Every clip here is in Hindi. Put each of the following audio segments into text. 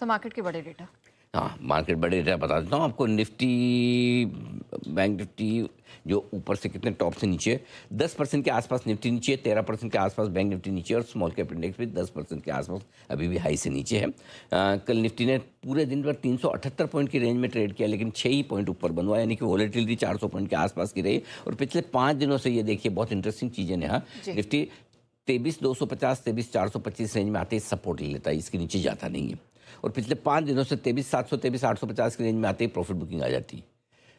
मार्केट के बड़े डेटा। हाँ, मार्केट बड़े डेटा बता देता हूँ आपको। निफ्टी, बैंक निफ्टी जो ऊपर से कितने टॉप से नीचे 10% के आसपास निफ्टी नीचे, 13% के आसपास बैंक निफ्टी नीचे, और स्मॉल कैप इंडेक्स भी 10% के आसपास अभी भी हाई से नीचे है। कल निफ्टी ने पूरे दिन पर 378 पॉइंट की रेंज में ट्रेड किया, लेकिन 6 ही पॉइंट ऊपर बंद हुआ, यानी कि वॉलेटिलिटी 400 पॉइंट के आसपास की रही। और पिछले 5 दिनों से ये देखिए बहुत इंटरेस्टिंग चीज़ें यहाँ। निफ्टी 23,250 23,425 रेंज में आते ही सपोर्ट ले लेता है, इसके नीचे जाता नहीं है। और पिछले 5 दिनों से 23,700 23,850 की रेंज में आते ही प्रॉफिट बुकिंग आ जाती है।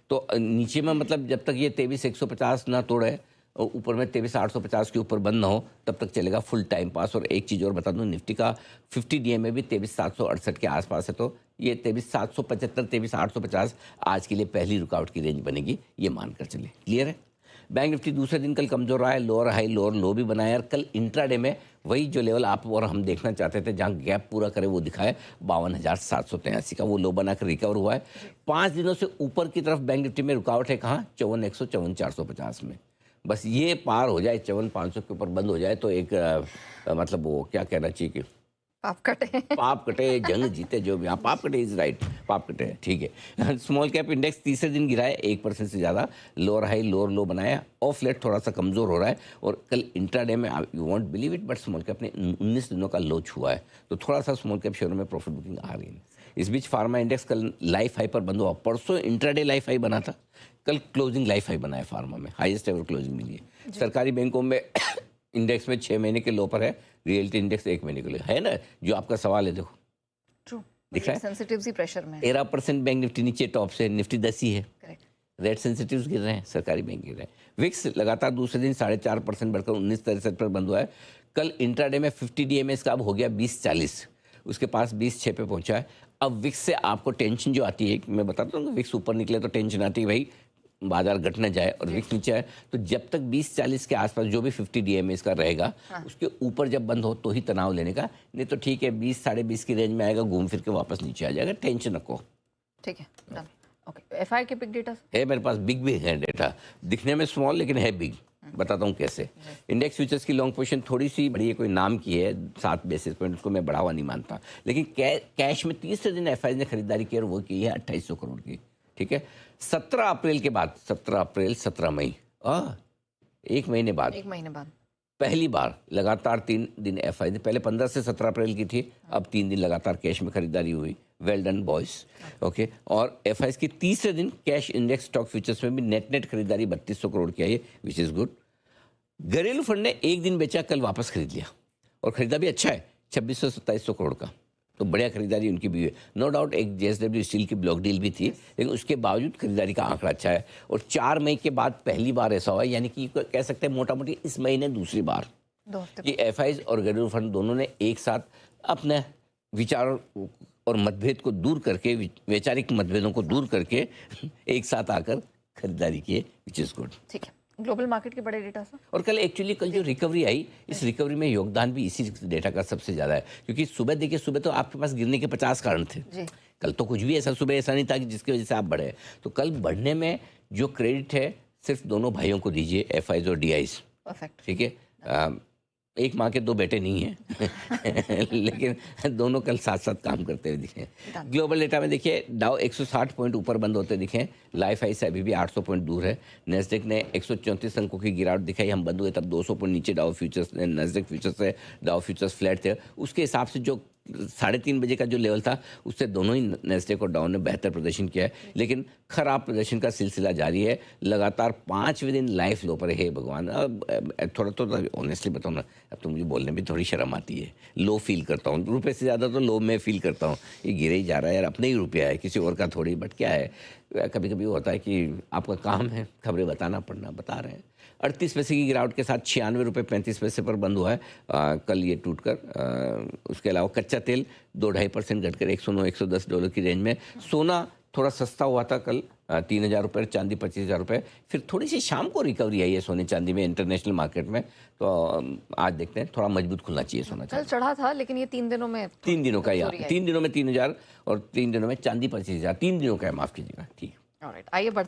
तो नीचे में मतलब जब तक ये 23,150 ना तोड़े और ऊपर में 23,850 के ऊपर बंद ना हो तब तक चलेगा फुल टाइम पास। और एक चीज़ और बता दूं, निफ्टी का 50 डीएमए भी 23,768 के आसपास है, तो ये 23,775 23,850 आज के लिए पहली रुकावट की रेंज बनेगी, ये मानकर चले। क्लियर है। बैंक निफ्टी दूसरे दिन कल कमजोर रहा है, लोअर हाई लोअर लो भी बनाया, और कल इंट्राडे में वही जो लेवल आप और हम देखना चाहते थे जहां गैप पूरा करे वो दिखाए 52,783 का, वो लो बनाकर रिकवर हुआ है। 5 दिनों से ऊपर की तरफ बैंक निफ्टी में रुकावट है कहाँ, 54,100 54,450 में। बस ये पार हो जाए, 54,500 के ऊपर बंद हो जाए तो एक मतलब वो क्या कहना चाहिए कि पाप कटे जंग जीते, जो भी। हाँ, पाप कटे इज राइट, पाप कटे, ठीक है। स्मॉल कैप इंडेक्स तीसरे दिन गिरा है 1% से ज़्यादा, लोअर हाई लोअर लो बनाया, ऑफ लेट थोड़ा सा कमज़ोर हो रहा है। और कल इंट्राडे में you won't believe it but small cap ने 19 दिनों का लो छुआ है, तो थोड़ा सा स्मॉल कैप शेयरों में प्रॉफिट बुकिंग आ रही है। इस बीच फार्मा इंडेक्स कल लाइफ हाई पर बंद हुआ, परसों इंट्राडे लाइफ हाई बना था, कल क्लोजिंग लाइफ हाई बना है फार्मा में, हाईएस्ट एवर क्लोजिंग मिली है। सरकारी बैंकों में इंडेक्स में 6 महीने के लो पर है, रियलिटी इंडेक्स 1 महीने के लिए है ना, जो आपका सवाल है। देखो ट्रू, दिख रहा है, सेंसिटिव सी प्रेशर में 13% बैंक निफ्टी नीचे टॉप से, निफ्टी 10 ही है। करेक्ट। रेट सेंसिटिव्स गिर रहे हैं, सरकारी बैंक गिर रहे हैं। विक्स लगातार दूसरे दिन 4.5% बढ़कर 1963 पर बंद हुआ है। कल इंट्राडे में 50 डीएमएस का अब हो गया 2040, उसके पास 20.6 पे पहुंचा है। अब विक्स से आपको टेंशन जो आती है, मैं बताता हूँ, विक्स ऊपर निकले तो टेंशन आती है भाई बाजार घट न जाए, और विक्स नीचे आए तो जब तक 20-40 के आसपास जो भी 50 डीएमए इसका रहेगा, उसके ऊपर जब बंद हो तो ही तनाव लेने का, नहीं तो ठीक है 20 साढ़े 20 की रेंज में आएगा, घूम फिर के वापस नीचे आ जाएगा, टेंशन रखो। ठीक है, डन। ओके, एफआई के बिग डेटा है मेरे पास, बिग भी है डेटा, दिखने में स्मॉल लेकिन है बिग। बताता हूँ कैसे। इंडेक्स फ्यूचर्स की लॉन्ग पोजीशन थोड़ी सी बड़ी है, कोई नाम की है 7 बेसिस पॉइंट, उसको मैं बढ़ावा नहीं मानता, लेकिन कैश में तीसरे दिन एफआई ने खरीदारी की और वो की है 2800 करोड़ की। ठीक है, 17 अप्रैल के बाद, 17 अप्रैल 17 मई, एक महीने बाद पहली बार लगातार 3 दिन एफआई, पहले 15 से 17 अप्रैल की थी, अब 3 दिन लगातार कैश में खरीदारी हुई। Well done boys. ओके, और एफआई की तीसरे दिन कैश इंडेक्स स्टॉक फ्यूचर्स में भी नेट खरीदारी 3200 करोड़ की आई है, विच इज गुड। घरेलू फंड ने एक दिन बेचा, कल वापस खरीद लिया, और खरीदा भी अच्छा है 2600-2700 करोड़ का, तो बढ़िया खरीदारी उनकी भी है। नो डाउट एक जेएसडब्ल्यू स्टील की ब्लॉक डील भी थी, लेकिन उसके बावजूद खरीदारी का आंकड़ा अच्छा है। और 4 मई के बाद पहली बार ऐसा हुआ है, यानी कि कह सकते हैं मोटा मोटी इस महीने दूसरी बार कि एफआईज और घरेलू फंड दोनों ने एक साथ अपने विचार और मतभेद को दूर करके, वैचारिक मतभेदों को दूर करके एक साथ आकर खरीदारी की है, विच इज गुड। ठीक है, ग्लोबल मार्केट के बड़े डेटा सर। और कल एक्चुअली कल जो रिकवरी आई, इस रिकवरी में योगदान भी इसी डेटा का सबसे ज़्यादा है, क्योंकि सुबह देखिए, सुबह तो आपके पास गिरने के 50 कारण थे जी। कल तो कुछ भी ऐसा सुबह ऐसा नहीं था कि जिसकी वजह से आप बढ़े, तो कल बढ़ने में जो क्रेडिट है सिर्फ दोनों भाइयों को दीजिए, एफआईज और डीआईज। परफेक्ट, ठीक है। एक माँ के 2 बेटे नहीं हैं लेकिन दोनों कल साथ साथ काम करते हुए दिखे। ग्लोबल डेटा में देखिए, डाउ 160 पॉइंट ऊपर बंद होते दिखे, लाइफ हाई से अभी भी 800 पॉइंट दूर है। नेस्डेक ने 134 अंकों की गिरावट दिखाई, हम बंद हुए तब 200 पॉइंट नीचे डाउ फ्यूचर्स, नेस्डेक फ्यूचर्स से डाउ फ्यूचर्स फ्लैट थे। उसके हिसाब से जो 3:30 बजे का जो लेवल था, उससे दोनों ही नेस्डेक और डाउ ने बेहतर प्रदर्शन किया है, लेकिन खराब प्रदर्शन का सिलसिला जारी है। लगातार 5वें दिन लाइफ लो पर है। भगवान, अब थोड़ा तो ऑनेस्टली बताऊँ ना, अब तो मुझे बोलने में थोड़ी शर्म आती है, लो फील करता हूँ, रुपये से ज़्यादा तो लो में फील करता हूँ। ये गिरे ही जा रहा है यार, अपने ही रुपया है, किसी और का थोड़ी, बट क्या है, कभी कभी होता है कि आपका काम है खबरें बताना पड़ना, बता रहे हैं। 38 पैसे की गिरावट के साथ 96 रुपये 35 पैसे पर बंद हुआ है कल ये टूटकर। उसके अलावा कच्चा तेल 2-2.5% घटकर $109-110 की रेंज में। सोना थोड़ा सस्ता हुआ था कल, 3,000 रुपये, चांदी 25,000 रुपये। फिर थोड़ी सी शाम को रिकवरी आई है सोने चांदी में इंटरनेशनल मार्केट में, तो आज देखते हैं, थोड़ा मजबूत खुलना चाहिए सोना चांदी। कल चढ़ा था, लेकिन ये 3 दिनों में 3 दिनों का, या 3 दिनों में 3,000 और 3 दिनों में चांदी 25,000, 3 दिनों का है, माफ़ कीजिएगा। ठीक है, आइए